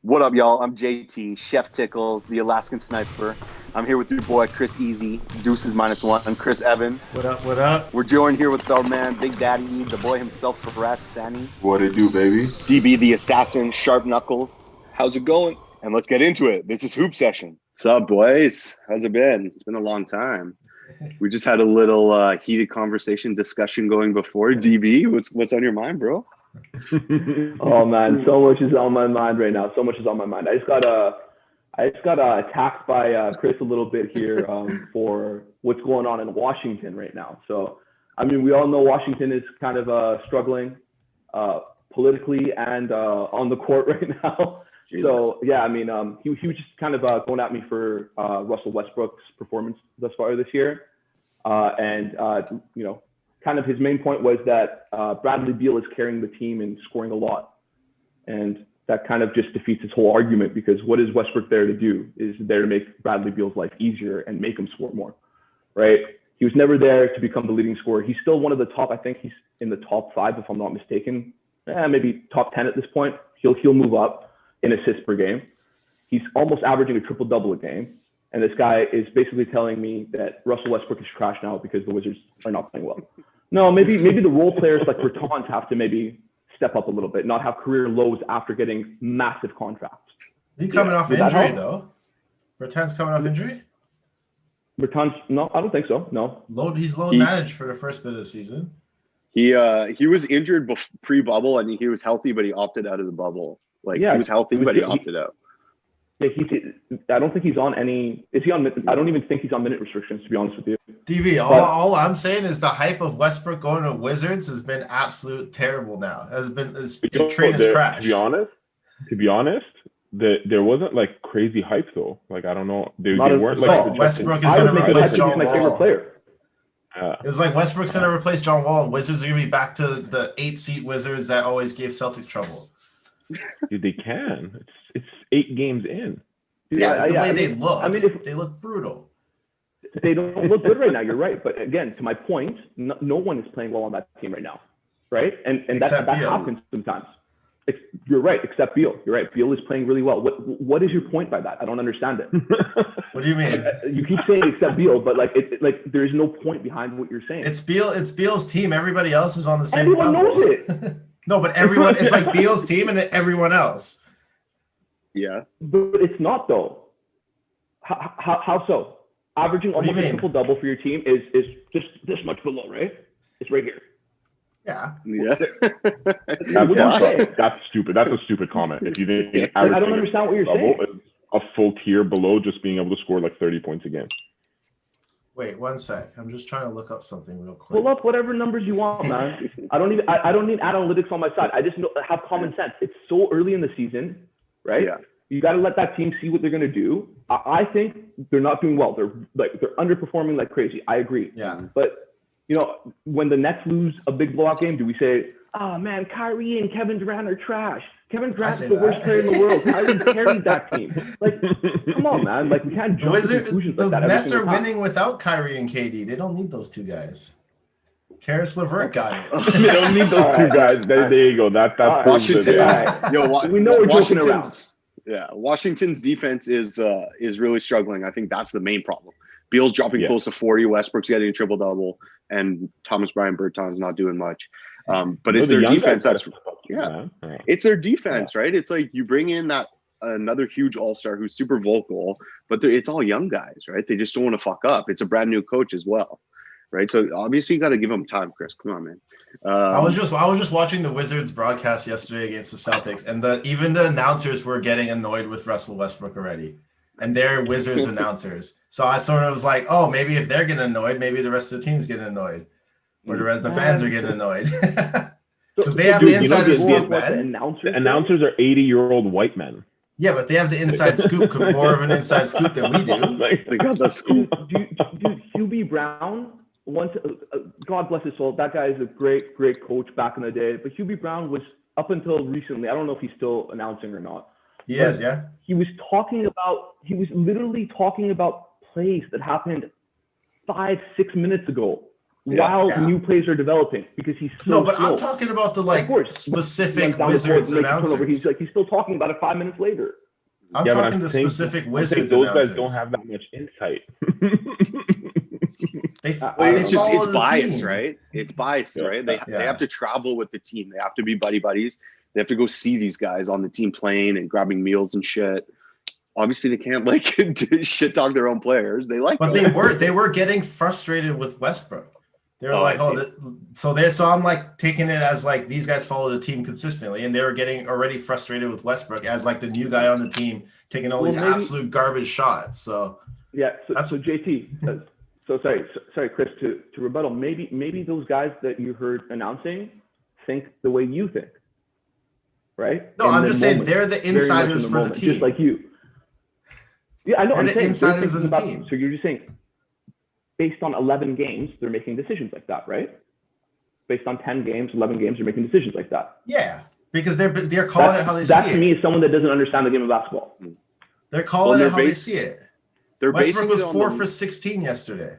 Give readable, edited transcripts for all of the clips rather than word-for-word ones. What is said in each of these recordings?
What up, y'all? I'm JT, Chef Tickles, the Alaskan Sniper. I'm here with your boy Chris Easy, Deuces -1, Chris Evans. What up? What up? We're joined here with our man, Big Daddy, the boy himself, Faraz Sani, What it do, baby? DB the Assassin, Sharp Knuckles. How's it going? And let's get into it. This is Hoop Session. What's up, boys? How's it been? It's been a long time. We just had a little heated conversation discussion going before. DB, what's on your mind, bro? Oh man, so much is on my mind right now. So much is on my mind. I just got attacked by Chris a little bit here for what's going on in Washington right now. So I mean, we all know Washington is kind of struggling politically and on the court right now. Jesus. So yeah, I mean, he was just kind of going at me for Russell Westbrook's performance thus far this year, and you know. Kind of his main point was that Bradley Beal is carrying the team and scoring a lot. And that kind of just defeats his whole argument, because what is Westbrook there to do? Is there to make Bradley Beal's life easier and make him score more, right? He was never there to become the leading scorer. He's still one of the top. I think he's in the top 5, if I'm not mistaken. Maybe top 10 at this point. He'll move up in assists per game. He's almost averaging a triple-double a game. And this guy is basically telling me that Russell Westbrook is trash now because the Wizards are not playing well. No, maybe the role players like Bertans have to maybe step up a little bit, not have career lows after getting massive contracts. He coming off injury though. Bertans coming off injury? Bertans, no, I don't think so. No. He's load managed for the first bit of the season. He was injured pre-bubble and he was healthy, but he opted out of the bubble. He was healthy, but he opted out. Yeah, I don't think he's on any. Is he on? I don't even think he's on minute restrictions, to be honest with you. DB, all I'm saying is the hype of Westbrook going to Wizards has been absolute terrible. Now the train is crashed. To be honest, there wasn't like crazy hype though. Like I don't know, they weren't like Westbrook is going to replace John my favorite Wall. Player. It was like Westbrook's going to replace John Wall, and Wizards are going to be back to the 8-seat Wizards that always gave Celtics trouble. Dude, they can. It's 8 games in. Yeah, the way they look. I mean, they look brutal. They don't look good right now. You're right, but again, to my point, no one is playing well on that team right now, right? And that happens sometimes. You're right, except Beal. You're right. Beal is playing really well. What is your point by that? I don't understand it. What do you mean? You keep saying except Beal, but there is no point behind what you're saying. It's Beal's team. Everybody else is on the same Everyone level. knows it. No, but everyone. It's like Beal's team and everyone else. Yeah, but it's not though. How so? Averaging almost a triple double for your team is just this much below, right? It's right here. Yeah. That's stupid. That's a stupid comment. If you think I don't understand what you're saying. A full tier below just being able to score like 30 points a game. Wait 1 sec. I'm just trying to look up something real quick. Pull up whatever numbers you want, man. I don't need analytics on my side. I just have common sense. It's so early in the season, right? Yeah. You got to let that team see what they're going to do. I think they're not doing well. They're underperforming like crazy. I agree. Yeah. But when the Nets lose a big blowout game, do we say, "Oh man, Kyrie and Kevin Durant are trash"? Kevin Durant is the worst player in the world. Kyrie carried that team. Like, come on, man. Like, we can't jump to conclusions like that. The Nets are winning without Kyrie and KD. They don't need those two guys. Karis LeVert got it. They don't need those two guys. There you go. That's Washington. We know we're joking around. Yeah, Washington's defense is really struggling. I think that's the main problem. Beal's dropping close to 40. Westbrook's getting a triple double, and Thomas Bryant Bertans not doing much. But it's their defense. It's their defense, right? It's like you bring in that another huge all-star who's super vocal, but it's all young guys, right? They just don't want to fuck up. It's a brand new coach as well, right? So obviously you got to give them time, Chris. Come on, man. I was just watching the Wizards broadcast yesterday against the Celtics, and even the announcers were getting annoyed with Russell Westbrook already, and they're Wizards announcers. So I sort of was like, oh, maybe if they're getting annoyed, maybe the rest of the team's getting annoyed, or the rest of the fans are getting annoyed because they have the inside scoop, man. The announcers are 80-year-old white men. Yeah, but they have the inside scoop, more of an inside scoop than we do. They got the scoop. Dude, Hubie Brown. God bless his soul. That guy is a great coach back in the day. But Hubie Brown was, up until recently, I don't know if he's still announcing or not. He is, yeah. He was literally talking about plays that happened 5-6 minutes ago. while Yeah. new players are developing because he's so No, but slow. I'm talking about the Of course. specific Runs down the court, Wizards makes a turnover. announcers. He's still talking about it 5 minutes later. I'm Yeah, but talking I'm the saying- specific I'm saying Wizards those announcers. guys don't have that much insight. They Well, Well, they it's just follow it's the bias, team. right? It's bias, Yeah. right? They Yeah. have to travel with the team. They have to be buddies. They have to go see these guys on the team playing and grabbing meals and shit. Obviously, they can't like shit talk their own players. They like, But them. they were getting frustrated with Westbrook. They were Oh, like, I see. so I'm like taking it as like these guys follow the team consistently, and they were getting already frustrated with Westbrook as like the new guy on the team taking all these Well, maybe- absolute garbage shots. So Yeah. So, That's- so JT, sorry, Chris, to rebuttal. Maybe those guys that you heard announcing think the way you think, right? no, In I'm the just saying moment, they're the very much in insiders for the moment, team. just like you. Yeah, I know. They're I'm the saying they're insiders of thinking the about. team. So you're just saying, based on 11 games, they're making decisions like that, right? Based on 10 games, 11 games, they're making decisions like that. Yeah, because they're calling it how they see That to it. me is someone that doesn't understand the game of basketball. They're calling Well, it how they're they bas- see it. They're Westbrook basing was it on 4 the, for 16 yesterday.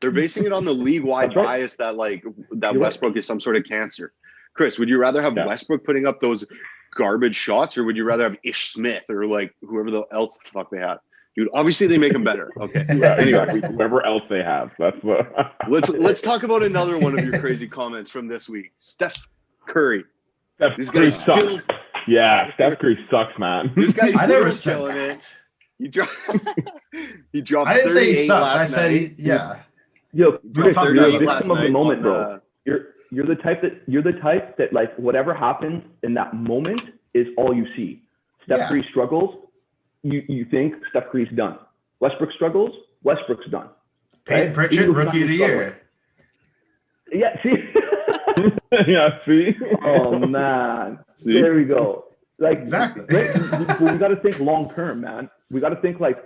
They're basing it on the league-wide That's right. bias that You're right. Westbrook is some sort of cancer. Chris, would you rather have Yeah. Westbrook putting up those garbage shots, or would you rather have Ish Smith or like whoever else the fuck they had? Dude, obviously they make him better. Okay. Yeah, Anyway, exactly. Whoever else they have. That's what. let's talk about another one of your crazy comments from this week. Steph Curry. Steph This Curry guy's still sucks. Yeah, Steph Curry sucks, man. this guy's I still never said killing it. that. He dropped I didn't say he 38 sucks. I last said night. yeah. Yo, He Chris, dropped talk you're a 38 victim last of the night moment, on, bro. You're the type that like whatever happens in that moment is all you see. Steph Yeah. Curry struggles, you think Steph Curry's done. Westbrook struggles, Westbrook's done. Peyton Right? Pritchard, Even though he's rookie of the not year. Yeah, see. Yeah, see. Oh man, See? there we go. Like Exactly. we got to think long term, man. We got to think like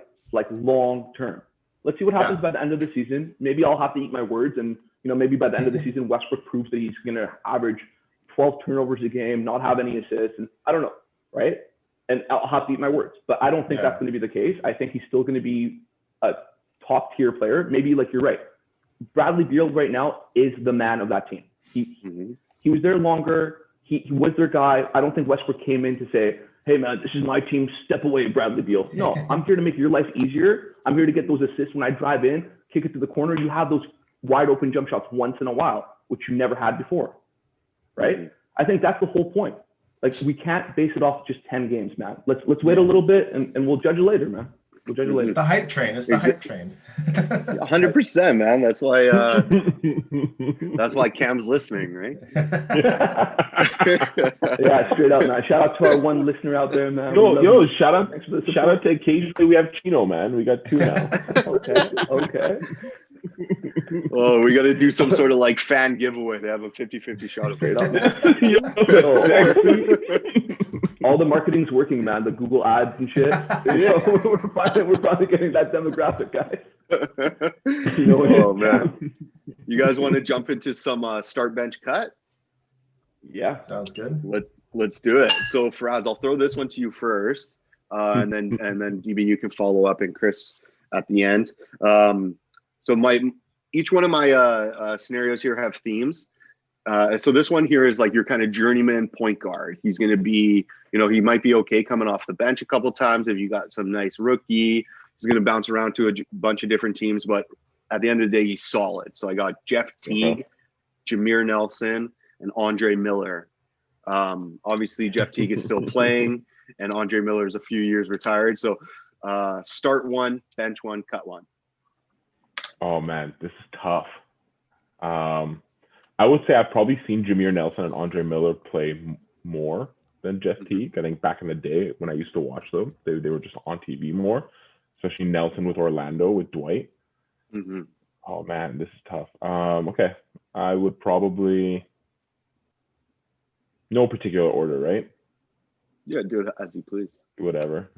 long term. Let's see what happens by the end of the season. Maybe I'll have to eat my words, and maybe by the end of the season, Westbrook proves that he's going to average 12 turnovers a game, not have any assists, and I don't know, right? And I'll have to eat my words, but I don't think that's going to be the case. I think he's still going to be a top tier player. Maybe like you're right. Bradley Beal right now is the man of that team. He was there longer. He was their guy. I don't think Westbrook came in to say, hey, man, this is my team. Step away, Bradley Beal. No, I'm here to make your life easier. I'm here to get those assists when I drive in, kick it to the corner. You have those wide open jump shots once in a while, which you never had before, right? I think that's the whole point. Like, we can't base it off just 10 games, man. Let's wait a little bit, and we'll judge it later, man. We'll judge it later. It's the hype train. It's the hype train. 100%, man. That's why Cam's listening, right? Yeah, straight up, man. Shout out to our one listener out there, man. Yo, shout out Thanks for the support. shout out to occasionally we have Chino, man. We got 2 now. Okay. Oh, we got to do some sort of like fan giveaway. They have a 50-50 shot of Straight it. up, man. Yo, All the marketing's working, man. The Google ads and shit. We're finally getting that demographic, guys. You know what Oh, man. You guys want to jump into some start bench cut? Yeah. Sounds good. Let's do it. So Faraz, I'll throw this one to you first, and then DB, you can follow up, and Chris at the end. So each one of my scenarios here have themes. So this one here is like your kind of journeyman point guard. He's going to be, he might be okay coming off the bench a couple times if you got some nice rookie. He's going to bounce around to a bunch of different teams, but at the end of the day, he's solid. So I got Jeff Teague, Jameer Nelson, and Andre Miller. Obviously, Jeff Teague is still playing, and Andre Miller is a few years retired. So start one, bench one, cut one. Oh man, this is tough. I would say I've probably seen Jameer Nelson and Andre Miller play more than Jeff Teague. I think back in the day when I used to watch them, they were just on TV more, especially Nelson with Orlando with Dwight. Mm-hmm. Oh man, this is tough. Okay, I would probably no particular order, right? Yeah, do it as you please. Whatever.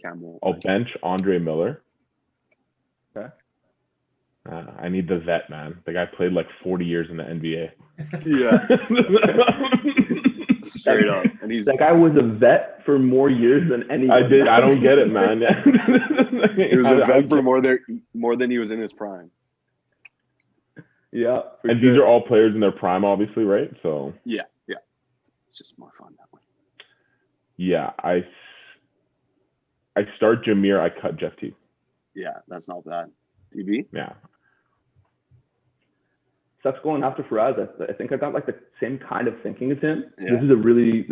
Camel. I'll bench Andre Miller. Okay. I need the vet, man. The guy played like 40 years in the NBA. Yeah, straight up. And he's That guy was a vet for more years than anyone. I don't get it, man. he was a vet for more than he was in his prime. Yeah. And these are all players in their prime, obviously, right? So Yeah. It's just more fun that way. yeah, I start Jameer, I cut Jeff T. Yeah, that's not bad. DB? Yeah. Seth's going after Faraz. I think I got like the same kind of thinking as him. Yeah. This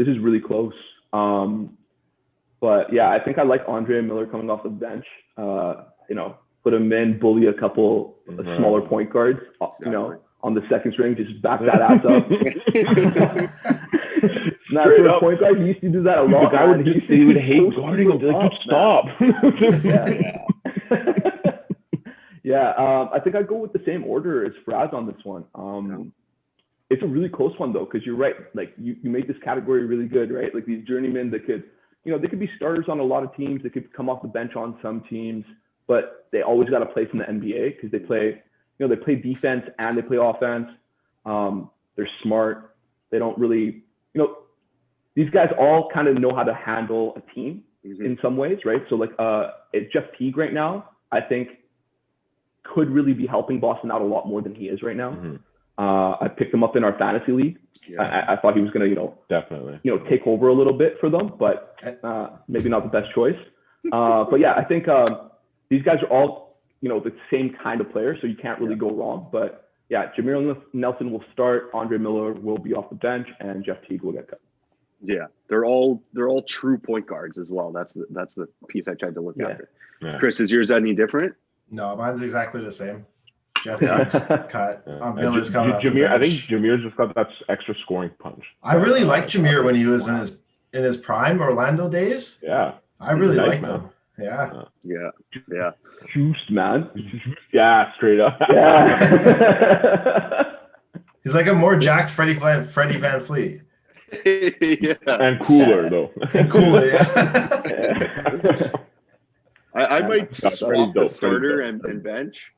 is really close. But yeah, I think I like Andre Miller coming off the bench. Put him in, bully a couple smaller point guards, on the second string, just back that ass up. Not for a point guard, he used to do that a lot. The guy would hate guarding him. Like, dude, stop. Yeah. I think I'd go with the same order as Faraz on this one. It's a really close one though, because you're right. Like you made this category really good, right? Like these journeymen that could, they could be starters on a lot of teams. They could come off the bench on some teams, but they always got a place in the NBA because they play defense and they play offense. They're smart. They don't really, these guys all kind of know how to handle a team in some ways, right? So like Jeff Teague right now, I think could really be helping Boston out a lot more than he is right now. I picked him up in our fantasy league. Yeah. I thought he was going to, definitely, take over a little bit for them, but maybe not the best choice. But yeah, I think these guys are all, the same kind of players, so you can't really go wrong. But yeah, Jameer Nelson will start, Andre Miller will be off the bench, and Jeff Teague will get cut. Yeah, they're all true point guards as well. That's the piece I tried to look at. Yeah. Chris, is yours any different? No, mine's exactly the same. Jeff Teague's cut. Miller's coming off the Jameer, I bench. think Jameer's just got that extra scoring punch. I really liked Jameer when he was in his prime Orlando days. Yeah, I really nice, liked man. him. Yeah. Yeah. Juiced, man. Yeah, straight up. Yeah. He's like a more jacked Freddie Van Fleet. Yeah. And cooler though. And cooler, yeah. I might That's swap the dope, starter pretty dope. and bench.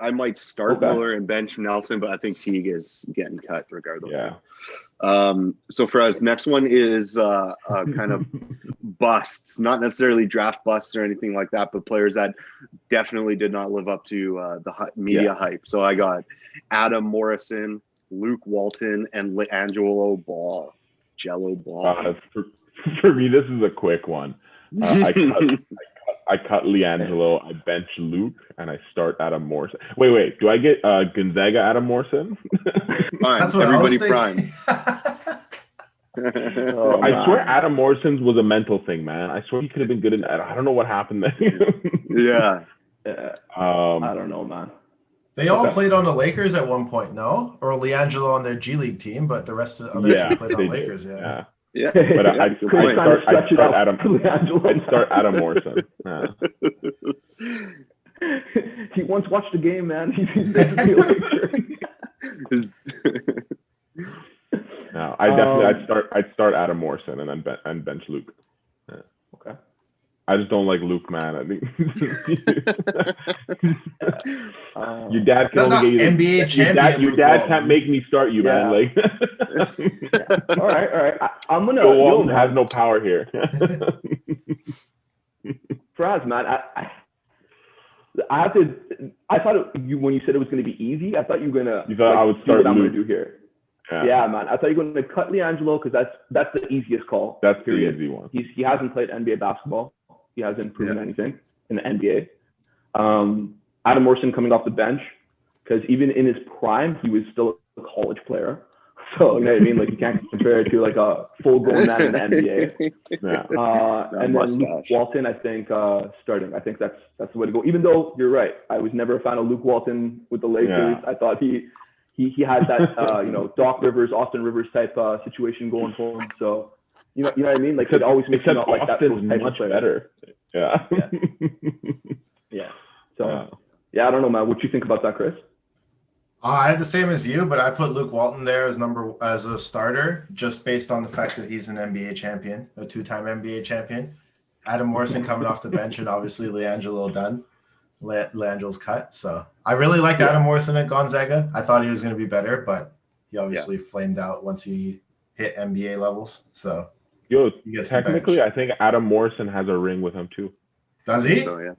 I might start Okay. Miller and bench Nelson, but I think Teague is getting cut regardless. Yeah. So for us, next one is kind of busts, not necessarily draft busts or anything like that, but players that definitely did not live up to the media hype. So I got Adam Morrison, Luke Walton, and Angelo Ball. Jello Ball. For me, this is a quick one. I cut LiAngelo, I bench Luke, and I start Adam Morrison. Wait. Do I get Gonzaga Adam Morrison? Fine. That's what Everybody I was prime. Oh, I man. swear Adam Morrison's was a mental thing, man. I swear he could have been good in that. I don't know what happened there. Yeah. I don't know, man. They all played on the Lakers at one point, no? Or LiAngelo on their G League team, but the rest of the others played on Lakers, yeah. Yeah. But I'd Chris trying to stretch it out I'd LiAngelo. start Adam Morrison. Yeah. He once watched a game, man. He's basically a Laker. No, I'd start Adam Morrison and then bench Luke. Yeah. Okay. I just don't like Luke, man. I think your dad can only get you NBA champion. Your dad can't make me start you, man. Like, All right. I'm gonna. Joe Walton has no power here. Faraz, man, I have to. I thought when you said it was going to be easy, I thought you were gonna. You thought I would do start what I'm Luke. gonna do here. Yeah, Man. I thought you were going to cut LiAngelo because that's the easiest call. That's period. the easy one. He hasn't played NBA basketball. He hasn't proven anything in the NBA. Adam Morrison coming off the bench because even in his prime, he was still a college player. So you know what I mean? Like you can't compare it to like a full-grown man in the NBA. Yeah. And then Luke Walton, I think starting. I think that's the way to go. Even though you're right, I was never a fan of Luke Walton with the Lakers. I thought he had that Doc Rivers, Austin Rivers type situation going for him. So you know what I mean? Like it always makes him not like that Austin's type much of player. better. Yeah. Yeah. So I don't know, man. What you think about that, Chris? I have the same as you, but I put Luke Walton there as a starter, just based on the fact that he's an NBA champion, a two-time NBA champion. Adam Morrison coming off the bench, and obviously LiAngelo done. LiAngelo's cut. So I really liked Adam Morrison at Gonzaga. I thought he was going to be better, but he obviously flamed out once he hit NBA levels. So technically, I think Adam Morrison has a ring with him too. Does he? So, yeah.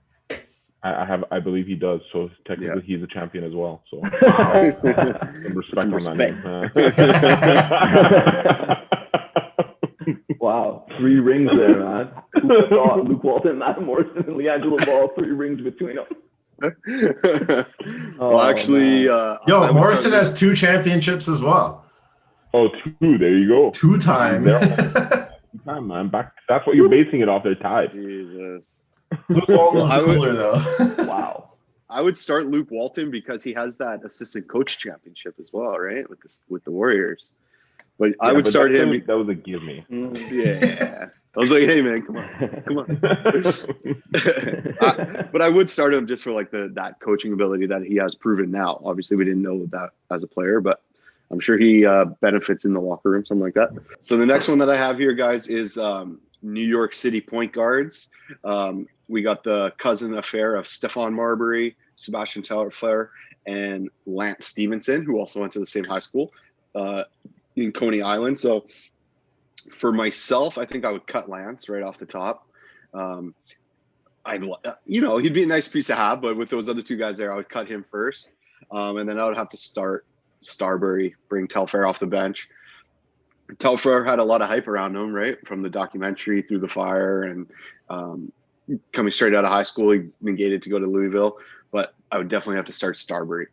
I believe he does. So technically, he's a champion as well. So some respect on that name. Wow, 3 rings there, man. Luke Walton, Matt Morrison, and LiAngelo Ball, 3 rings between them. Well, actually, Morrison has 2 championships as well. Oh, 2. There you go. 2-time. 2-time, man. That's what you're basing it off. They're tied. Jesus. Luke Walton's cooler, though. Wow. I would start Luke Walton because he has that assistant coach championship as well, right? With the Warriors. But I would start him. That was a give me. Yeah. I was like, hey man, come on. But I would start him just for like that coaching ability that he has proven now. Obviously, we didn't know that as a player, but I'm sure he benefits in the locker room, something like that. So the next one that I have here, guys, is New York City point guards. We got the cousin affair of Stephon Marbury, Sebastian Telfair, and Lance Stevenson, who also went to the same high school in Coney Island. So for myself, I think I would cut Lance right off the top. He'd be a nice piece to have, but with those other 2 guys there, I would cut him first. And then I would have to start Starbury, bring Telfair off the bench. Telfair had a lot of hype around him, right? From the documentary Through the Fire, and coming straight out of high school, he negated to go to Louisville. But I would definitely have to start Starbury.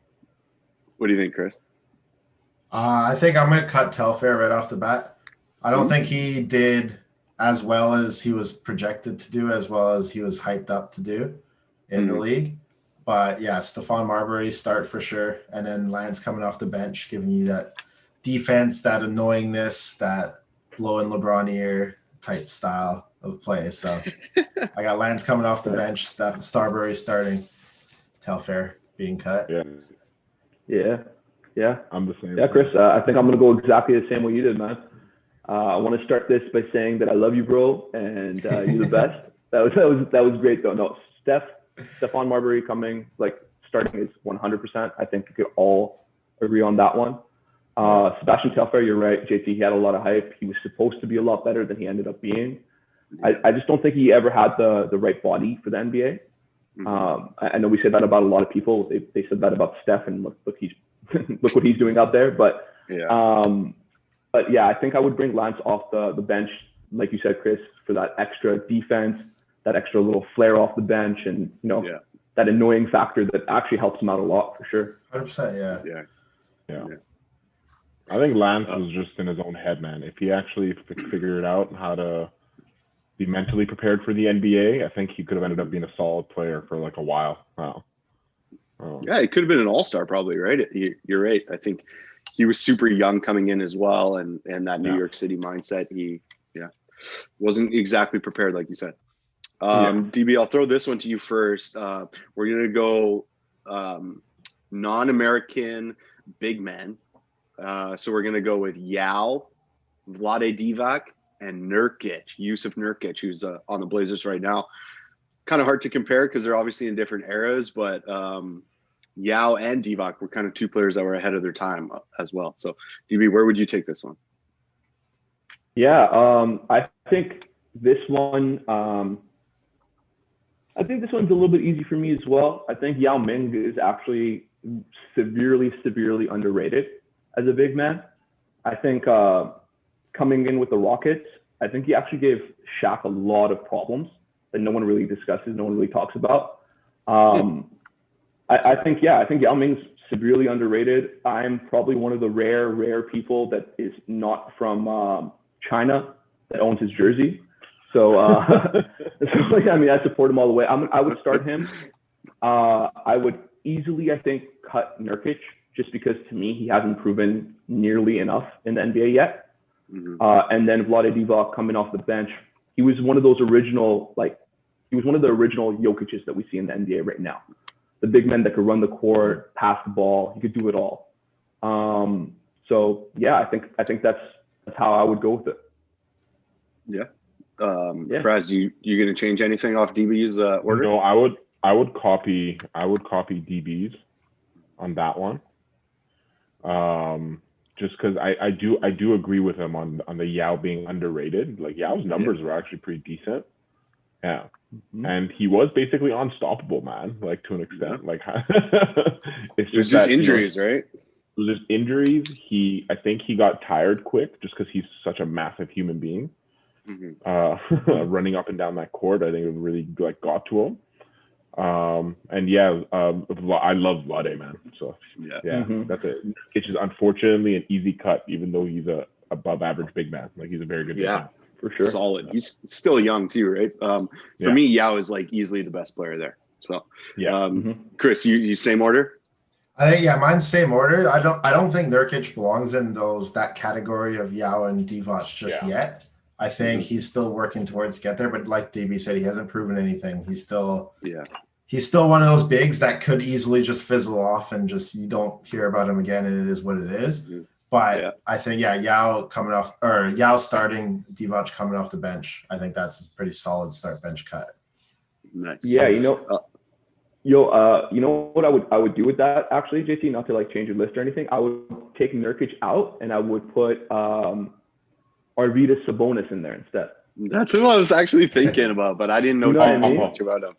What do you think, Chris? I think I'm going to cut Telfair right off the bat. I don't think he did as well as he was projected to do, as well as he was hyped up to do in the league. But yeah, Stephon Marbury start for sure. And then Lance coming off the bench, giving you that defense, that annoyingness, that blowing LeBron ear type style of play. So I got Lance coming off the bench, Starbury starting, Telfair being cut. Yeah. I'm the same. Yeah, Chris, I think I'm going to go exactly the same way you did, man. I want to start this by saying that I love you, bro, and you're the best. That was great, though. No, Stephon Marbury starting is 100%. I think we could all agree on that one. Sebastian Telfair, you're right, JT. He had a lot of hype. He was supposed to be a lot better than he ended up being. I just don't think he ever had the right body for the NBA. I know we say that about a lot of people. They said that about Steph, and look what he's doing out there. But yeah, I think I would bring Lance off the bench, like you said, Chris, for that extra defense, that extra little flair off the bench, and that annoying factor that actually helps him out a lot for sure. 100%, yeah. I think Lance was just in his own head, man. If he actually figured out how to be mentally prepared for the NBA, I think he could have ended up being a solid player for like a while. Wow. Yeah, he could have been an all-star probably, right? You're right. I think he was super young coming in as well, and that New York City mindset, he wasn't exactly prepared, like you said. DB, I'll throw this one to you first. We're going to go non-American big men. So we're going to go with Yao, Vlade Divac, and Yusuf Nurkic, who's on the Blazers right now. Kind of hard to compare because they're obviously in different eras, but Yao and Divac were kind of 2 players that were ahead of their time as well. So, DB, where would you take this one? Yeah, I think this one. I think this one's a little bit easy for me as well. I think Yao Ming is actually severely underrated as a big man. I think coming in with the Rockets, I think he actually gave Shaq a lot of problems that no one really discusses, no one really talks about. I think Yao Ming's severely underrated. I'm probably one of the rare people that is not from China that owns his jersey. So, I support him all the way. I would start him. I would easily, I think, cut Nurkic just because to me he hasn't proven nearly enough in the NBA yet. And then Vlade Divac coming off the bench, he was one of those original, Jokic's that we see in the NBA right now. The big men that could run the court, pass the ball, he could do it all. So yeah, I think that's how I would go with it. Yeah. Faraz, you gonna change anything off DB's order? No, I would copy DB's on that one. Just because I do agree with him on the Yao being underrated. Like Yao's numbers were actually pretty decent. Yeah. And he was basically unstoppable, man, like to an extent. Like it's It was just just that, injuries, right? It was just injuries. I think he got tired quick just because he's such a massive human being. Running up and down that court, I think it really like got to him. And I love Vlade, man. So that's it. It's just unfortunately an easy cut, even though he's a above average big man. Like he's a very good big man. For sure. Solid. He's still young too, right? For me, Yao is like easily the best player there. So Chris, you same order? I think mine's same order. I don't think Nurkic belongs in that category of Yao and Divac just yet. I think he's still working towards get there, but like DB said, he hasn't proven anything. He's still one of those bigs that could easily just fizzle off and just you don't hear about him again, and it is what it is. But I think Yao starting, Divac coming off the bench. I think that's a pretty solid start bench cut. Nice. Yeah, you know what I would do with that actually, JT, not to like change your list or anything. I would take Nurkic out and I would put Arvydas Sabonis in there instead. That's what I was actually thinking about, but I didn't know too much about him.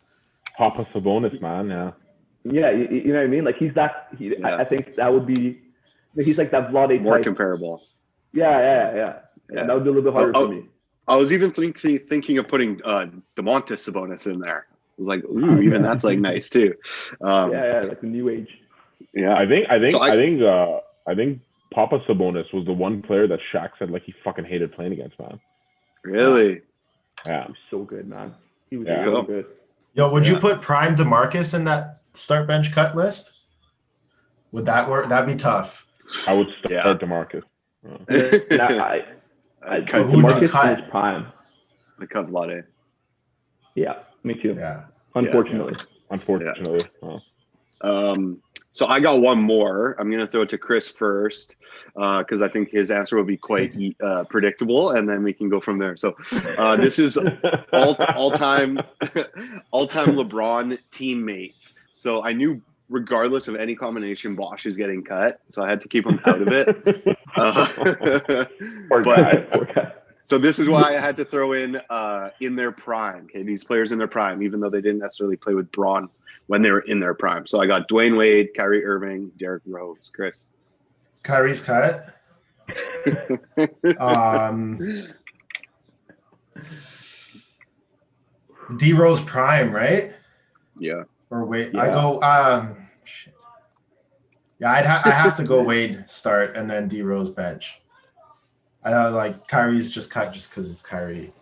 Papa Sabonis, man, Yeah, you know what I mean? Like I think that would be. He's like that Vlade more type. comparable. Yeah. That would be a little bit harder for me. I was even thinking of putting Domantas Sabonis in there. I was like, ooh, even that's like nice too. Like the new age. Yeah, I think Papa Sabonis was the one player that Shaq said like he fucking hated playing against, man. Really? Yeah. He was so good, man. He was so good. Yo, would you put Prime DeMarcus in that start bench cut list? Would that work? That'd be tough. I would start DeMarcus. I cut DeMarcus is Prime. I cut Vlade. Yeah, me too. Yeah. Unfortunately. So I got one more. I'm gonna throw it to Chris first because I think his answer will be quite predictable, and then we can go from there. So this is all-time LeBron teammates. So I knew regardless of any combination, Bosch is getting cut, so I had to keep him out of it. So this is why I had to throw in their prime. Okay, these players in their prime, even though they didn't necessarily play with Braun when they were in their prime. So I got Dwayne Wade, Kyrie Irving, Derrick Rose. Chris. Kyrie's cut. D Rose prime, right? Yeah. Or Wade. I go. Shit. Yeah, I have to go Wade start and then D Rose bench. I like Kyrie's just cut just because it's Kyrie.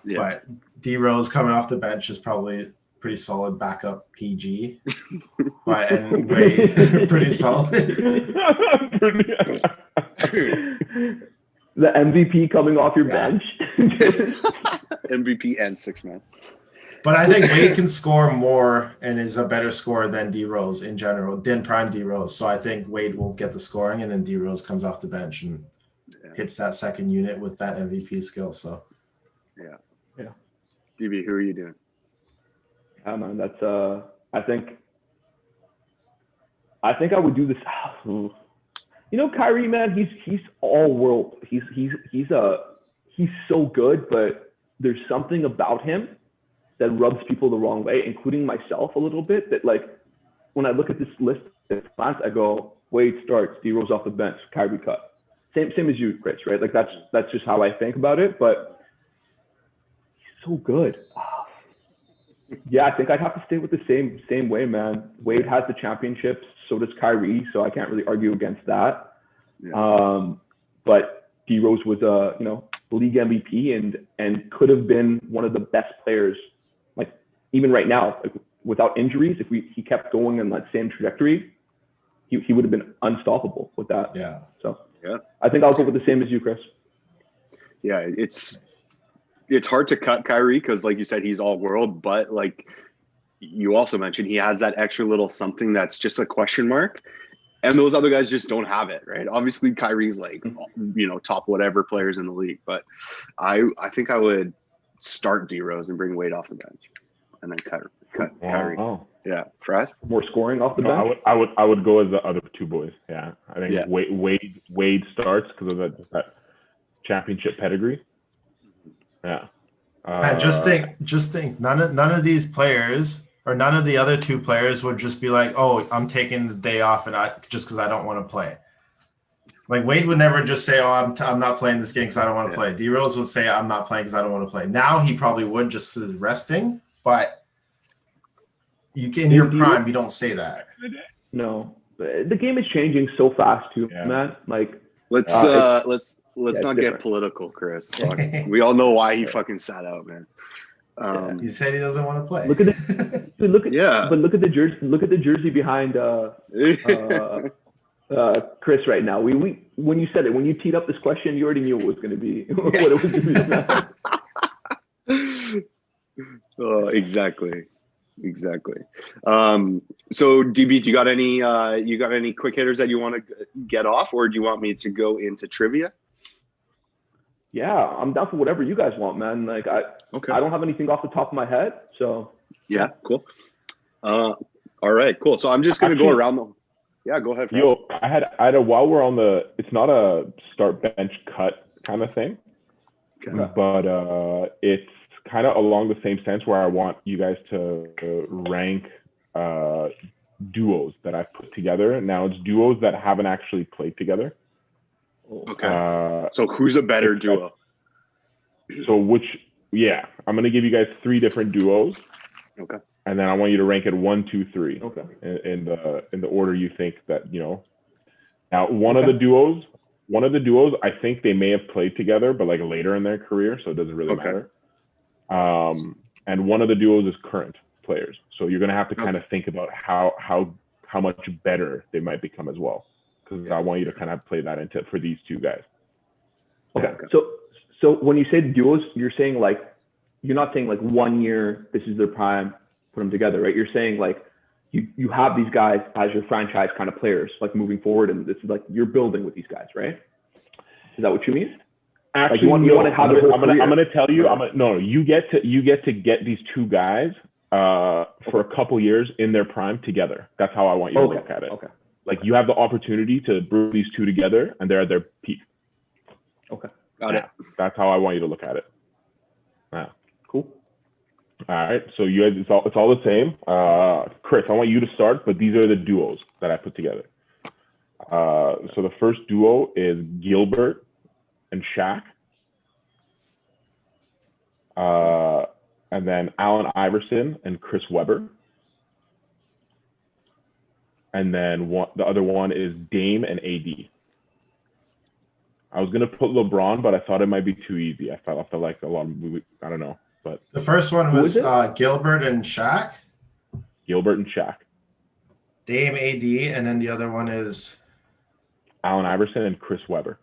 Yeah. But D Rose coming off the bench is probably pretty solid backup PG. But and Wade pretty solid. The MVP coming off your bench. MVP and 6-man. But I think Wade can score more and is a better scorer than D Rose in general, than prime D Rose. So I think Wade will get the scoring, and then D Rose comes off the bench and hits that second unit with that MVP skill. So yeah. DB, who are you doing? Yeah, man, that's I think I would do this. You know, Kyrie, man, he's all world. He's so good, but there's something about him that rubs people the wrong way, including myself a little bit. That like when I look at this list at glance, I go, Wade starts, D Rose off the bench, Kyrie cut. Same as you, Chris, right? Like that's just how I think about it. But he's so good. Yeah, I think I'd have to stay with the same way, man. Wade has the championships, so does Kyrie, so I can't really argue against that. Yeah. But D Rose was a league MVP and could have been one of the best players, like even right now, like, without injuries. If he kept going in that same trajectory, he would have been unstoppable with that. Yeah. So I think I'll go with the same as you, Chris. Yeah, it's hard to cut Kyrie because, like you said, he's all world. But like you also mentioned, he has that extra little something that's just a question mark. And those other guys just don't have it, right? Obviously, Kyrie's like, top whatever players in the league. But I think I would start D Rose and bring Wade off the bench, and then cut Kyrie. Oh. Yeah, Faraz? More scoring off the bench. I would go as the other two boys. Yeah, I think Wade starts because of that championship pedigree. Yeah, And just think, none of these players or none of the other two players would just be like, "Oh, I'm taking the day off, and just because I don't want to play." Like Wade would never just say, "Oh, I'm not playing this game because I don't want to play." D Rose would say, "I'm not playing because I don't want to play." Now he probably would just resting, but in your prime, you don't say that. No, the game is changing so fast too, man. Like let's not get political, Chris. We all know why he fucking sat out, man. He said he doesn't want to play. Look at the jersey. Look at the jersey behind Chris right now. When you said it, when you teed up this question, you already knew what it was going to be. What it was going to be. Oh, exactly. So DB, do you got any quick hitters that you want to get off, or do you want me to go into trivia? Yeah, I'm down for whatever you guys want, man. Like I don't have anything off the top of my head, so yeah, cool. All right, cool. So I'm just gonna go around them. Yeah, go ahead. Yo, I had a while we're on the. It's not a start bench cut kind of thing, but it's kind of along the same sense where I want you guys to rank duos that I've put together. Now it's duos that haven't actually played together. Okay. So who's a better duo? So I'm gonna give you guys 3 different duos. Okay. And then I want you to rank it 1, 2, 3. Okay. In the order you think that Now one of the duos, I think they may have played together, but like later in their career, so it doesn't really matter. And one of the duos is current players, so you're gonna have to kind of think about how much better they might become as well, because I want you to kind of play that into for these 2 guys. Okay. So when you say duos, you're saying like you're not saying like 1 year, this is their prime, put them together, right? You're saying like you have these guys as your franchise kind of players, like moving forward, and this is like you're building with these guys, right? Is that what you mean? Actually, like you want to have I'm gonna tell you. You get to get these 2 guys for a couple years in their prime together. That's how I want you to look at it. Okay. Like you have the opportunity to bring these 2 together, and they're at their peak. Okay. Got it. That's how I want you to look at it. Yeah. Cool. All right. So you guys, it's all the same. Chris, I want you to start, but these are the duos that I put together. So the first duo is Gilbert and Shaq. And then Allen Iverson and Chris Webber. And then the other one is Dame and AD. I was gonna put LeBron, but I thought it might be too easy. I felt like a lot of I don't know, but the first one was Gilbert and Shaq. Gilbert and Shaq. Dame, AD, and then the other one is Allen Iverson and Chris Webber.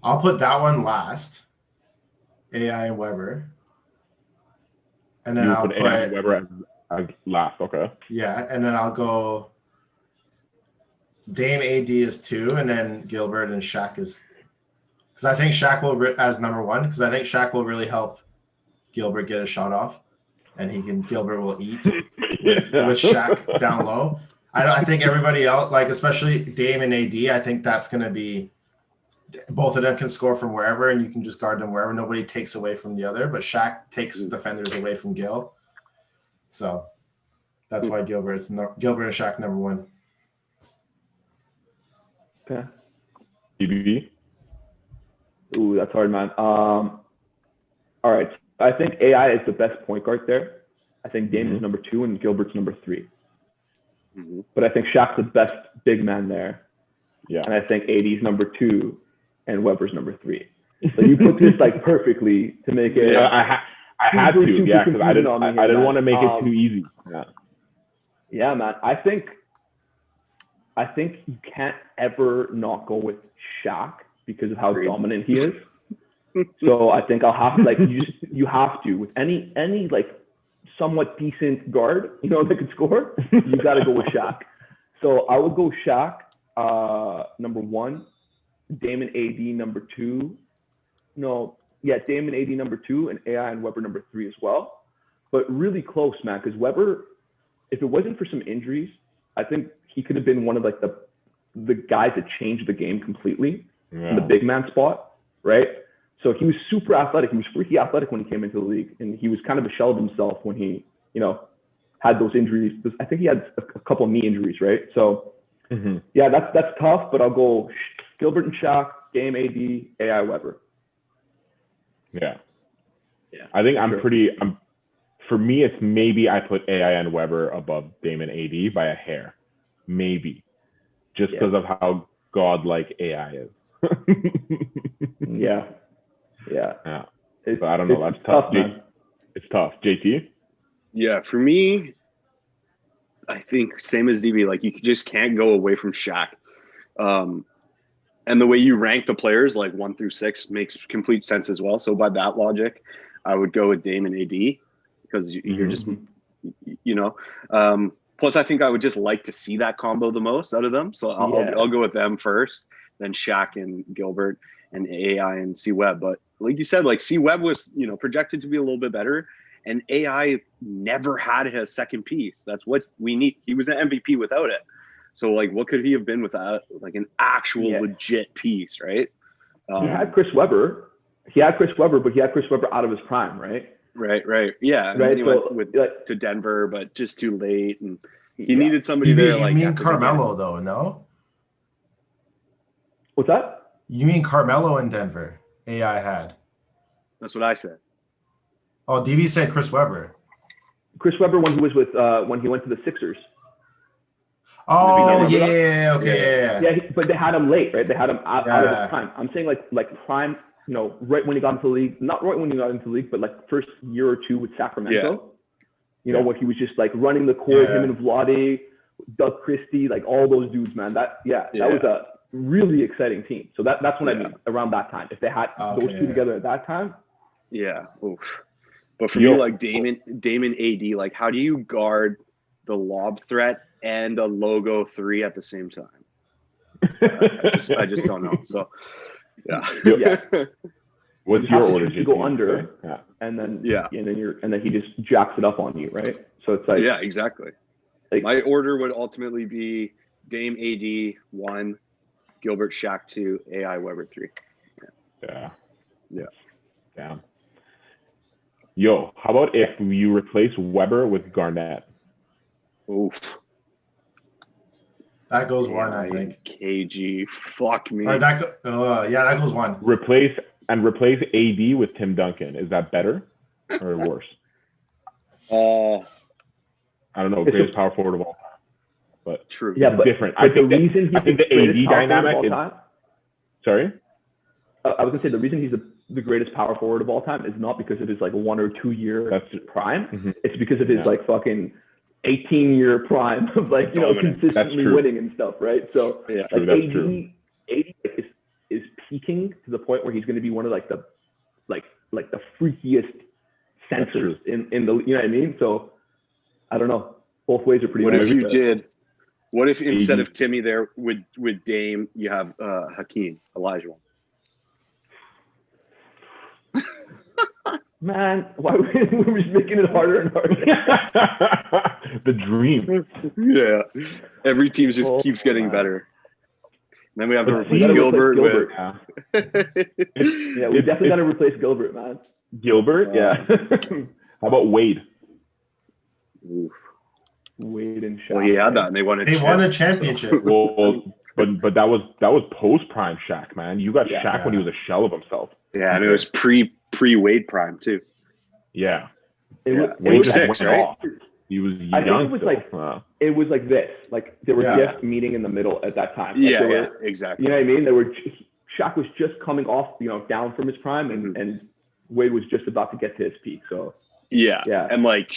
I'll put that one last. AI and Webber. And then I'll put AI and Webber as last. Okay. Yeah, and then I'll go Dame, AD is 2, and then Gilbert and Shaq is, because I think Shaq will as number 1, because I think Shaq will really help Gilbert get a shot off, and Gilbert will eat with Shaq down low. I think everybody else, like especially Dame and AD, I think that's going to be, both of them can score from wherever, and you can just guard them wherever. Nobody takes away from the other, but Shaq takes defenders away from Gil. So that's why Gilbert and Shaq number 1. Okay. DB. Ooh, that's hard, man. All right. I think AI is the best point guard there. I think Dame is number 2 and Gilbert's number 3. Mm-hmm. But I think Shaq's the best big man there. Yeah. And I think AD's number 2 and Webber's number 3. So you put this like perfectly to make it. I had to, because I didn't want to make it too easy. Yeah, man. I think you can't ever not go with Shaq because of how dominant he is. So I think I'll have to you have to with any like somewhat decent guard, that could score. You got to go with Shaq. So I would go Shaq number 1, Dame and AD number 2. Dame and AD number 2, and AI and Webber number 3 as well. But really close, man, because Webber, if it wasn't for some injuries, I think he could have been one of like the guys that changed the game completely. in the big man spot, right? So he was super athletic. He was freaky athletic when he came into the league, and he was kind of a shell of himself when he, had those injuries. I think he had a couple of knee injuries, right? So yeah, that's tough. But I'll go Gilbert and Shaq, Game AD, AI Weber. Yeah. I think for me, it's maybe I put AI and Weber above Dame and AD by a hair, maybe, just because of how godlike AI is. Yeah. So I don't know. That's tough. Man. It's tough. JT? Yeah, for me, I think same as DB. Like you just can't go away from Shaq. And the way you rank the players, like 1 through 6, makes complete sense as well. So by that logic, I would go with Dame and AD because you're just, plus I think I would just like to see that combo the most out of them. So I'll go with them first, then Shaq and Gilbert, and AI and C Webb. But like you said, like C Webb was, projected to be a little bit better, and AI never had a second piece. That's what we need. He was an MVP without it. So like, what could he have been without like an actual legit piece, right? He had Chris Webber. But he had Chris Webber out of his prime, right? Right. Yeah. And right. then he went to Denver, but just too late, and he needed somebody there. You mean Carmelo though? No. What's that? You mean Carmelo in Denver? AI had. That's what I said. Oh, DB said Chris Webber. Chris Webber when he was with when he went to the Sixers. Oh yeah, okay, yeah. But they had him late, right? They had him out of his prime. I'm saying like prime, right when he got into the league, not right when he got into the league, but like first year or two with Sacramento. When he was just like running the court, him and Vlade, Doug Christie, like all those dudes, man. That was a really exciting team. So that's what I mean around that time. If they had those two together at that time. Yeah. Oof. But for me, like Damon AD, like how do you guard the lob threat and a logo 3 at the same time? I just don't know. So yeah. What's your order? To go under, and then and then he just jacks it up on you, right? So it's like exactly. Like, my order would ultimately be Dame AD 1, Gilbert Shaq 2, AI Weber 3. Yeah. Damn. Yo, how about if you replace Weber with Garnett? Oof. That goes 1, I think. KG, fuck me. That goes 1. Replace AD with Tim Duncan. Is that better or worse? I don't know. Greatest power forward of all time, but true. Yeah, but different. But I think the AD dynamic is. Sorry. I was gonna say the reason he's the greatest power forward of all time is not because of his like 1 or 2 year prime. Mm-hmm. It's because of his like fucking 18-year prime of like consistently winning and stuff, right? So like AD is peaking to the point where he's going to be one of like the freakiest centers in the, you know what I mean? So I don't know. Both ways are pretty. What if instead of Timmy there with Dame, you have Hakeem Olajuwon? Man, why we're just making it harder and harder? The dream. Yeah. Every team just keeps getting better. And then we have to replace Gilbert. We definitely got to replace Gilbert, man. Gilbert? Yeah. How about Wade? Oof. Wade and Shaq. Well, he had that, and they won a championship. So. But that was post prime Shaq, man. You got Shaq when he was a shell of himself. Yeah, and it was pre Wade prime too. Yeah. It was 6, right? He was young. I think it was like this. Like they were just meeting in the middle at that time. Like exactly. You know what I mean? Shaq was just coming off, down from his prime, and Wade was just about to get to his peak. So yeah. And like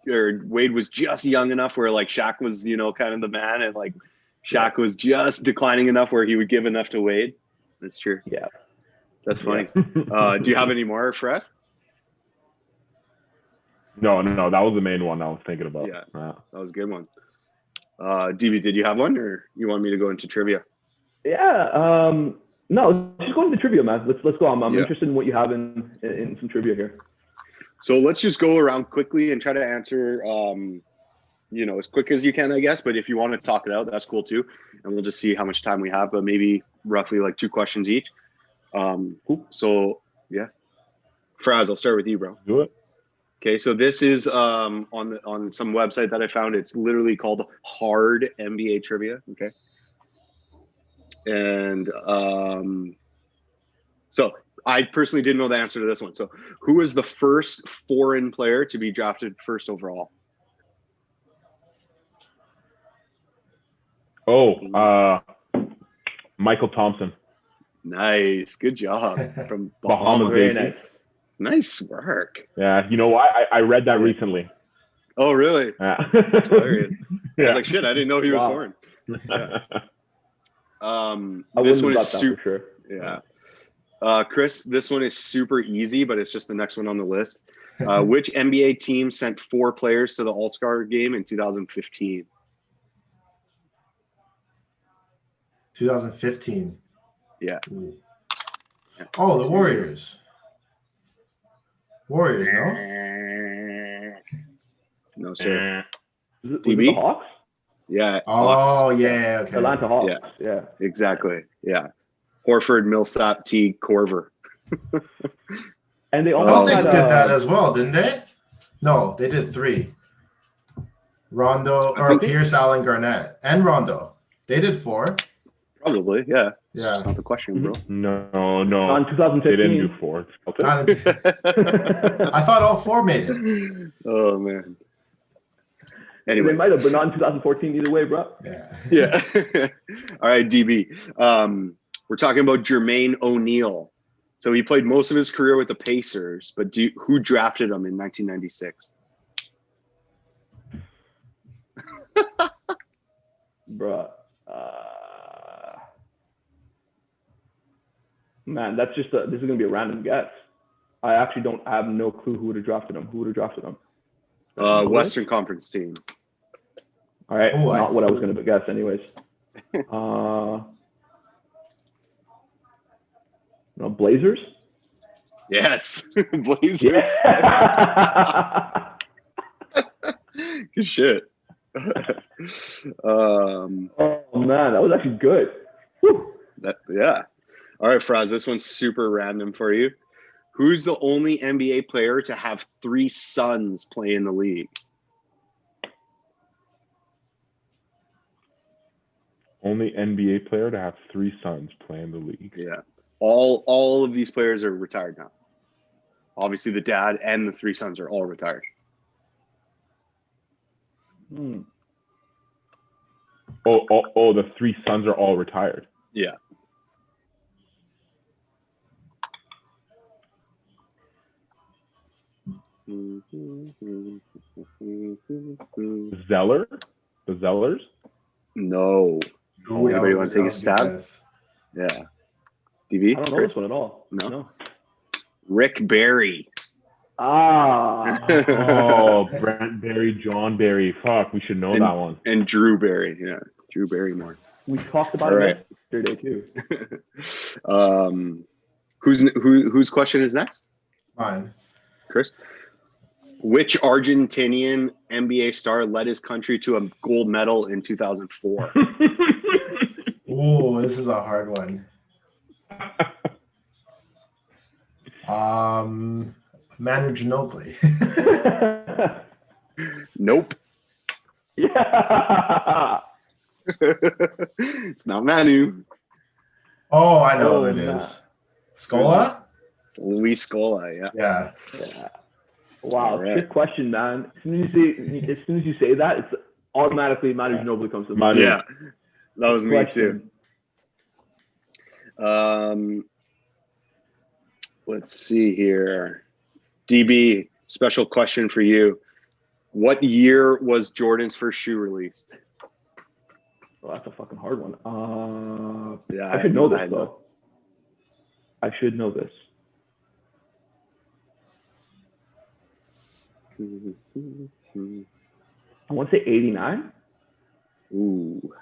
Wade was just young enough where like Shaq was, kind of the man, and like Shaq was just declining enough where he would give enough to Wade. That's true. Yeah. That's funny. Do you have any more, Fred? No, that was the main one I was thinking about. Yeah, that was a good one. DB, did you have one, or you want me to go into trivia? Yeah. No, let's just go into trivia, man. Let's go. I'm interested in what you have in some trivia here. So let's just go around quickly and try to answer, as quick as you can, I guess. But if you want to talk it out, that's cool too. And we'll just see how much time we have. But maybe roughly like 2 questions each. So yeah, Faraz, I'll start with you, bro. Do it. Okay, so this is on some website that I found. It's literally called Hard NBA Trivia. Okay, and so I personally didn't know the answer to this one. So who was the first foreign player to be drafted first overall? Michael Thompson. Nice, good job from Bahamas, Bahamas. Very nice. Nice work. Yeah, you know what? I read that recently. Oh, really? Yeah. That's hilarious. I Yeah. was like, shit, I didn't know he was Wow. foreign. Yeah. I This wouldn't one have is got that for super. sure. Yeah. Chris, this one is super easy, but it's just the next one on the list. Which NBA team sent 4 players to the All-Star game in 2015? 2015. Yeah. Ooh. Oh, the Warriors. Warriors, no? No, sir. Was it DB? the Hawks? Yeah. Oh, Hawks. yeah, okay. Atlanta Hawks. Yeah. Exactly. Yeah. Horford, Millsap, Teague, Korver. And they almost Celtics had did that as well, didn't they? No, they did 3. Rondo, I or think- Pierce, Allen, Garnett, and Rondo. They did 4. Probably, yeah. Yeah. That's not the question, bro. No. on They 2015. didn't do 4. Not in- I thought all 4 made it. Oh, man. They Anyway. might have, but not in 2014 either way, bro. Yeah. Yeah. All right, DB. We're talking about Jermaine O'Neal. So he played most of his career with the Pacers, but who drafted him in 1996? Bruh. Man, that's just this is gonna be a random guess. I actually don't have no clue who would have drafted him. Who would have drafted him? Western Conference team. All right, Oh, not what I was gonna guess, anyways. No, Blazers. Yes, Blazers. Yeah. Good shit. Oh man, that was actually good. Whew. Yeah. All right, Faraz, this one's super random for you. Who's the only NBA player to have 3 sons play in the league? Only NBA player to have 3 sons play in the league. Yeah. All of these players are retired now. Obviously, the dad and the 3 sons are all retired. Oh, the 3 sons are all retired. Yeah. Zeller? The Zellers? No. Ooh, Anybody that want was- to take a that was stab? good guess. Yeah. DV? I don't know this one at all. No? Rick Barry. Ah. Oh, Brent Barry, John Barry. Fuck, we should know that one. And Drew Barry. Yeah. Drew Barrymore. We talked about All it right. yesterday too. Whose question is next? Fine. Chris? Which Argentinian NBA star led his country to a gold medal in 2004? Ooh, this is a hard one. Manu Ginobili. Nope. Yeah. It's not Manu. Oh, I know Oh, who it nah. is. Scola? Luis Scola, yeah. Yeah. Yeah. Wow, All right. trick question, man. As soon as you say that, it's automatically Manu Ginobili comes to mind. Manu. Yeah. That was me too. Question. Let's see here. DB, special question for you. What year was Jordan's first shoe released? Well, that's a fucking hard one. Yeah, I should know this I though. I should know this. I want to say 89. Ooh.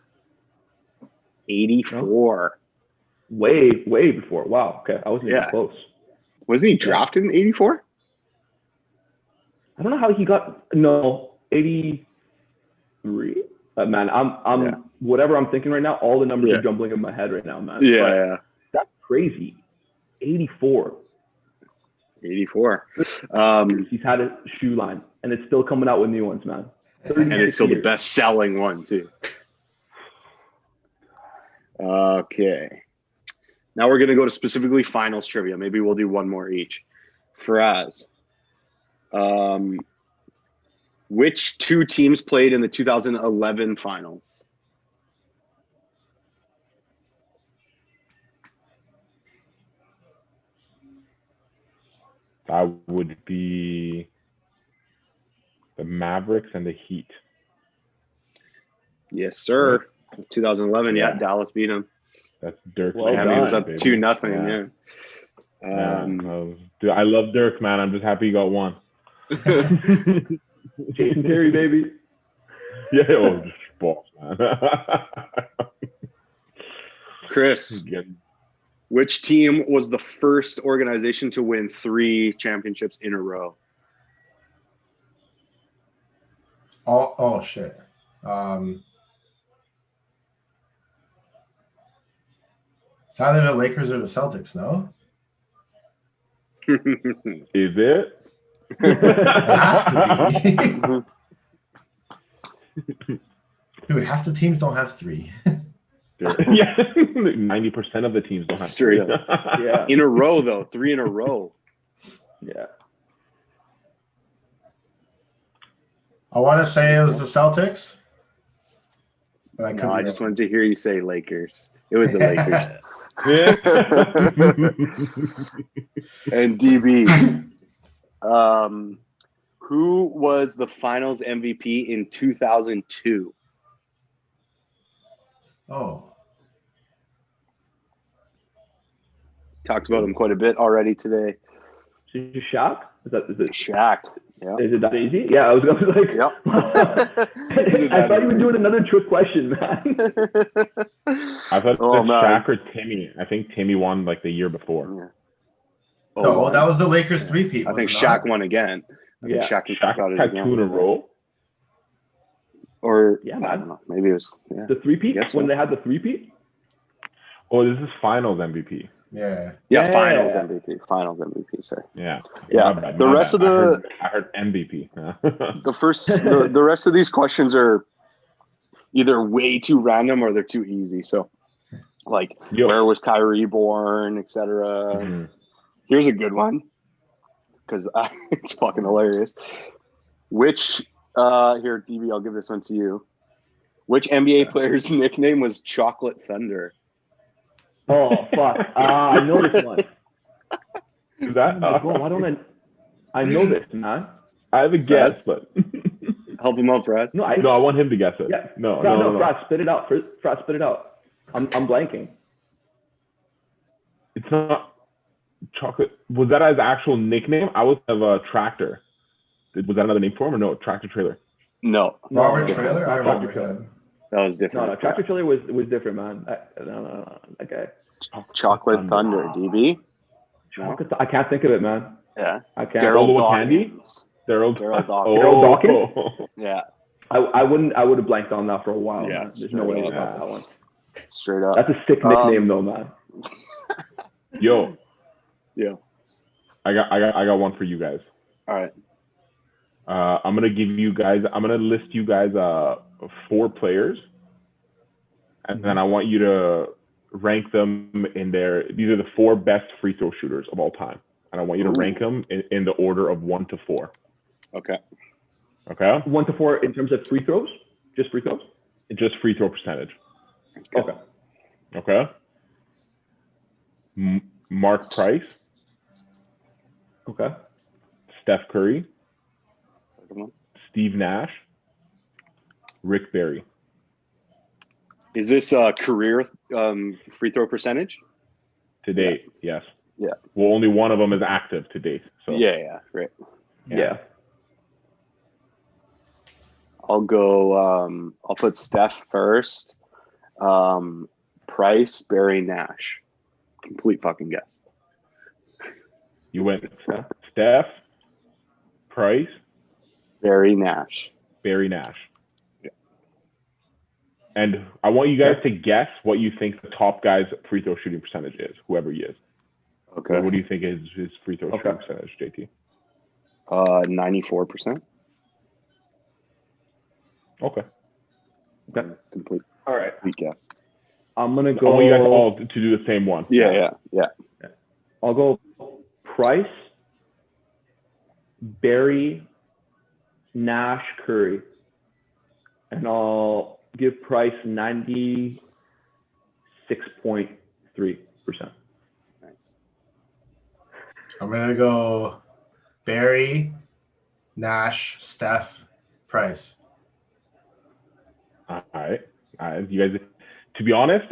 84. Way before. Wow. Okay, I wasn't even Yeah. close. Wasn't he drafted in 84? I don't know how he got 83. Man, I'm whatever I'm thinking right now, all the numbers are jumbling in my head right now, man. Yeah. That's crazy. 84. 84. He's had a shoe line, and it's still coming out with new ones, man. And it's still years. the best selling one too. Okay. Now we're gonna go to specifically finals trivia. Maybe we'll do one more each. Faraz. Which two teams played in the 2011 finals? That would be the Mavericks and the Heat. Yes, sir. 2011. Yeah, Dallas beat them. That's Dirk. Miami was up 2-0. Yeah. Dude, I love Dirk, man. I'm just happy he got one. Jason Terry, baby. Yeah, just balls, man. Chris, which team was the first organization to win 3 championships in a row? Oh shit. It's either the Lakers or the Celtics, no? Is it? It has to be. Dude, half the teams don't have 3. Yeah, 90% of the teams don't have Straight 3. up. Yeah. In a row, though. 3 in a row. Yeah. I want to say it was the Celtics. But I could No, be I just wrong. wanted to hear you say Lakers. It was the Lakers. Yeah. And DB. Who was the finals MVP in 2002? Oh. Talked about him quite a bit already today. Is it Shaq? Is it? Shaq. Yeah. Is it that easy? Yeah, I was like, Yep. I thought you were doing another trick question, man. I thought it Oh, was man. Shaq or Timmy. I think Timmy won like the year before. Yeah. No, that was the Lakers 3-peat. I think was it Shaq not? won again. I think Yeah. Shaq got it had again. 2 in a row. Or Yeah, I man. don't know. Maybe it was The 3-peat? Guess When so. they had the 3-peat? Oh, this is Finals MVP. Yeah. Yeah. Finals MVP. Finals MVP. Sorry. Yeah. Yeah. My bad, The my rest bad. of I heard MVP. the rest of these questions are either way too random or they're too easy. So, like, where was Kyrie born, etc. Mhm. Here's a good one because it's fucking hilarious. Which here, DB, I'll give this one to you. Which NBA player's nickname was Chocolate Thunder? Oh, fuck. I know this one. Is that? Why don't I know this, man. I have a guess, but Help him out, Brad. No, I want him to guess it. Yeah. No. Frat, spit it out. Frat, spit it out. I'm blanking. It's not chocolate. Was that his actual nickname? I was of a tractor. Was that another name for him or no? Tractor trailer. No, Robert No, Trailer? not I Tractor remember Trailer. him. that was different. No, Tractor Trailer was different, man. No. Okay. Chocolate Thunder, DB. No? I can't think of it, man. Yeah. I can't. Solo Daryl with candy? Dawkins. Daryl Daryl Dawkins? Yeah, I would have blanked on that for a while. Yeah, Man. There's no way I straight got that one. straight up. That's a sick nickname, though, man. Yo, Yeah. I got one for you guys. All right. I'm gonna list you guys 4 players, and then I want you to rank them in these are the 4 best free throw shooters of all time, and I want you to rank them in the order of 1 to 4. Okay. Okay? 1 to 4 in terms of free throws? Just free throws? Just free throw percentage. Okay. Okay. Mark Price, Okay. Steph Curry, Come on. Steve Nash, Rick Barry. Is this career free throw percentage? To date, yes. Yeah. Well, only one of them is active to date. So Yeah, right. Yeah. I'll go. I'll put Steph first. Price, Barry, Nash. Complete fucking guess. you went Steph, Price, Barry, Nash. Barry Nash. Yeah. And I want you guys to guess what you think the top guy's free throw shooting percentage is, whoever he is. Okay. So what do you think is his free throw shooting percentage, JT? 94%. Okay. Complete. All right. Guess. I'm gonna I go. want you guys all to do the same one. Yeah. I'll go Price, Barry, Nash, Curry, and I'll give Price 96.3%. Nice. I'm gonna go Barry, Nash, Steph, Price. All right. You guys, to be honest,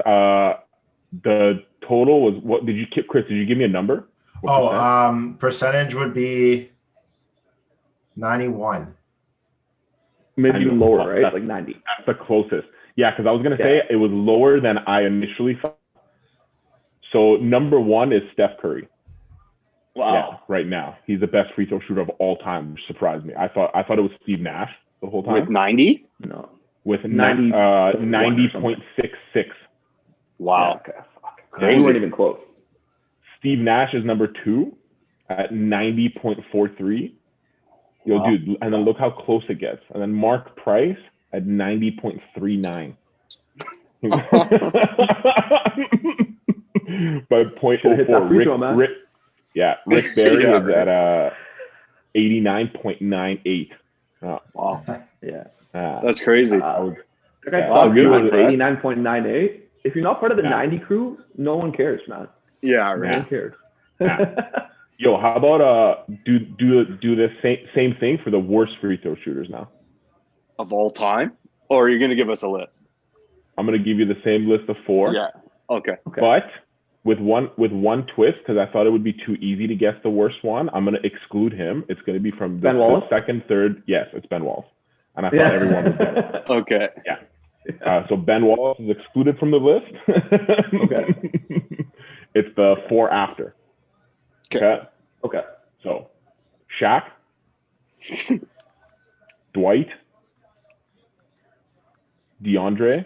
the total was, what did you, Chris, did you give me a number? What percent? Percentage would be 91. Maybe even lower, right? Like 90. That's the closest. Yeah, because I was going to say it was lower than I initially thought. So number one is Steph Curry. Wow. Yeah, right now. He's the best free throw shooter of all time, which surprised me. I thought it was Steve Nash the whole time. With 90? No. With 90.66. Wow. Yeah, okay. Crazy. We weren't even close. Steve Nash is number 2 at 90.43. Yo, dude, and then look how close it gets. And then Mark Price at 90.39. By 0.04. Rick Barry is at 89.98. Oh, wow. Yeah. That's crazy. That guy Steph Curry is 89.98. If you're not part of the 90 crew, no one cares, man. Yeah, right. No one cares. Yo, how about do the same thing for the worst free throw shooters now? Of all time? Or are you going to give us a list? I'm going to give you the same list of 4. Yeah. Okay. But with one twist, because I thought it would be too easy to guess the worst one, I'm going to exclude him. It's going to be from the second, third. Yes, it's Ben Wallace. And I thought everyone would get it. Okay. Yeah. So Ben Wallace is excluded from the list. Okay. It's the 4 after. Okay. So, Shaq, Dwight, DeAndre,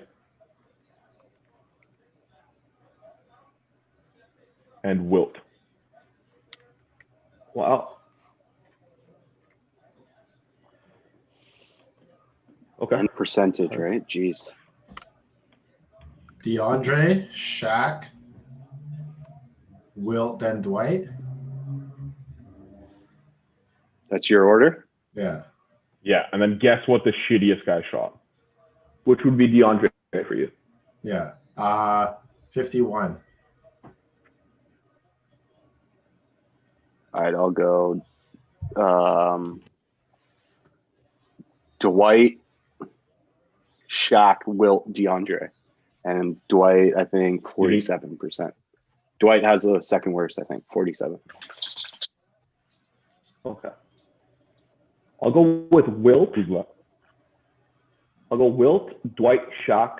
and Wilt. Wow. Okay. And percentage, right? Jeez. DeAndre, Shaq, Wilt, then Dwight. That's your order? Yeah. Yeah, and then guess what the shittiest guy shot? Which would be DeAndre for you? Yeah. 51. All right, I'll go Dwight, Shaq, Wilt, DeAndre. And Dwight, I think 47%. Dwight has the second worst, I think, 47. Okay. I'll go with Wilt. Who's left? I'll go Wilt, Dwight, Shaq.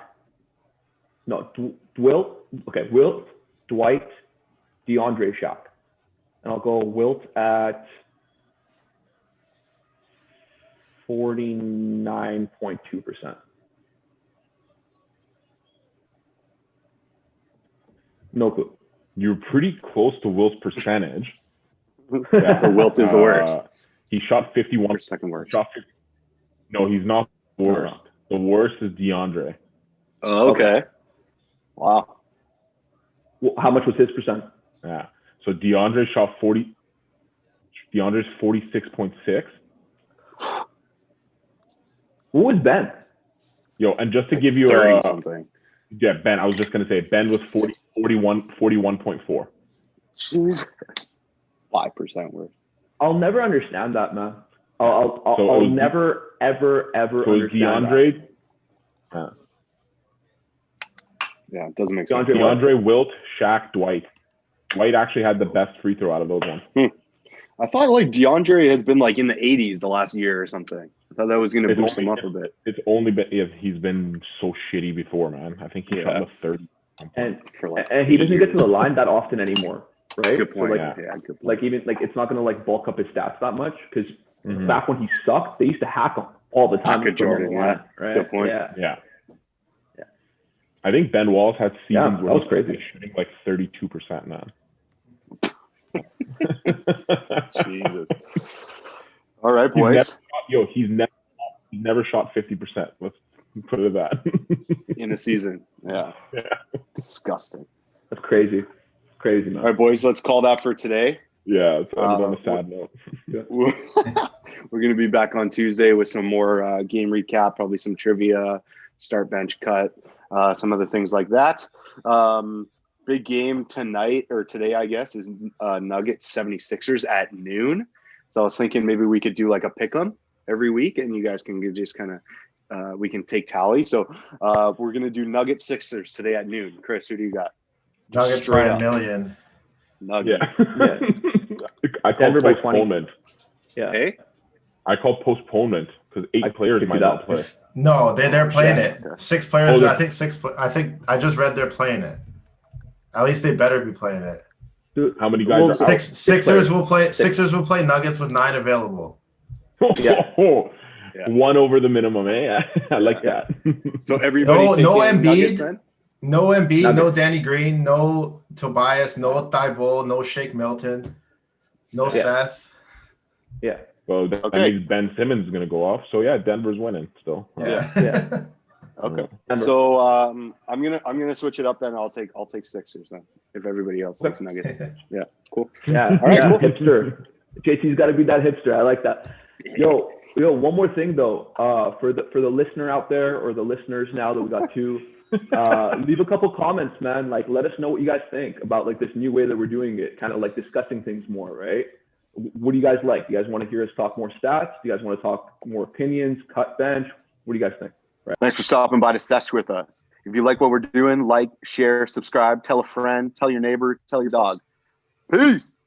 No, Wilt. Okay, Wilt, Dwight, DeAndre, Shaq. And I'll go Wilt at 49.2%. No clue. You're pretty close to Wilt's percentage. Yeah, so Wilt is the worst. He shot 51. Or second worst. No, he's not the worst. The worst is DeAndre. Oh, okay. Wow. Well, how much was his percent? Yeah. So DeAndre shot 40. DeAndre's 46.6. What was Ben? Yo, and just to Like give you 30 something. Yeah, Ben, I was just going to say, Ben was 41.4. Jesus. 5% worse. I'll never understand that, man. I'll never, ever understand DeAndre, that. Yeah, it doesn't make sense. DeAndre, Wilt, Shaq, Dwight. Dwight actually had the best free throw out of those ones. I thought like DeAndre has been like in the 80s the last year or something. I thought that was going to boost him up a bit. It's only been he's been so shitty before, man. I think he shot the 30. And he doesn't get to the line that often anymore, right? Good point. So Yeah, good point. like even like it's not going to like bulk up his stats that much because back when he sucked, they used to hack him all the time. Hack Jordan, line, right? Good point. Yeah. I think Ben Wallace had seasons that where was he's crazy. shooting like 32% now. Jesus. All right, boys. He's never shot 50%. Let's put it at that. In a season. Yeah. Yeah. Disgusting. That's crazy. Crazy, man. All right, boys, let's call that for today. Yeah, it's on a sad note. We're going to be back on Tuesday with some more game recap, probably some trivia, start bench cut, some other things like that. Big game tonight or today, I guess, is Nuggets 76ers at noon. So I was thinking maybe we could do like a pick 'em every week and you guys can just kind of we can take tally. So we're going to do Nuggets Sixers today at noon. Chris, who do you got? Nuggets by a million. Nuggets. Yeah. I call Denver by 20. postponement. Yeah. Hey? I call postponement because 8 players could might do not that. play. No, they're playing it. 6 players. Oh, I think 6. I think I just read they're playing it. At least they better be playing it. Dude, How many guys are out? Sixers will play. Sixers will play Nuggets with 9 available. Yeah. Yeah. 1 over the minimum, eh? I like that. So everybody No taking Embiid. Nuggets then? No Embiid, Nuggets. no Danny Green, no Tobias, no Thibault, no Shake Milton, no Yeah. Seth. Yeah. Well, that Okay. means Ben Simmons is going to go off. So yeah, Denver's winning still. Yeah. Yeah. Okay. Denver. So I'm gonna switch it up then. I'll take Sixers then if everybody else takes Nuggets. Yeah, cool. Yeah. All right, yeah. cool. Hipster. JT's got to be that hipster. I like that. Yo, one more thing though. For the listener out there or the listeners now that we got 2, leave a couple comments, man. Like, let us know what you guys think about like this new way that we're doing it. Kind of like discussing things more, right? What do you guys like? Do you guys want to hear us talk more stats? Do you guys want to talk more opinions, cut bench? What do you guys think? Thanks for stopping by to sesh with us. If you like what we're doing, like, share, subscribe, tell a friend, tell your neighbor, tell your dog. Peace.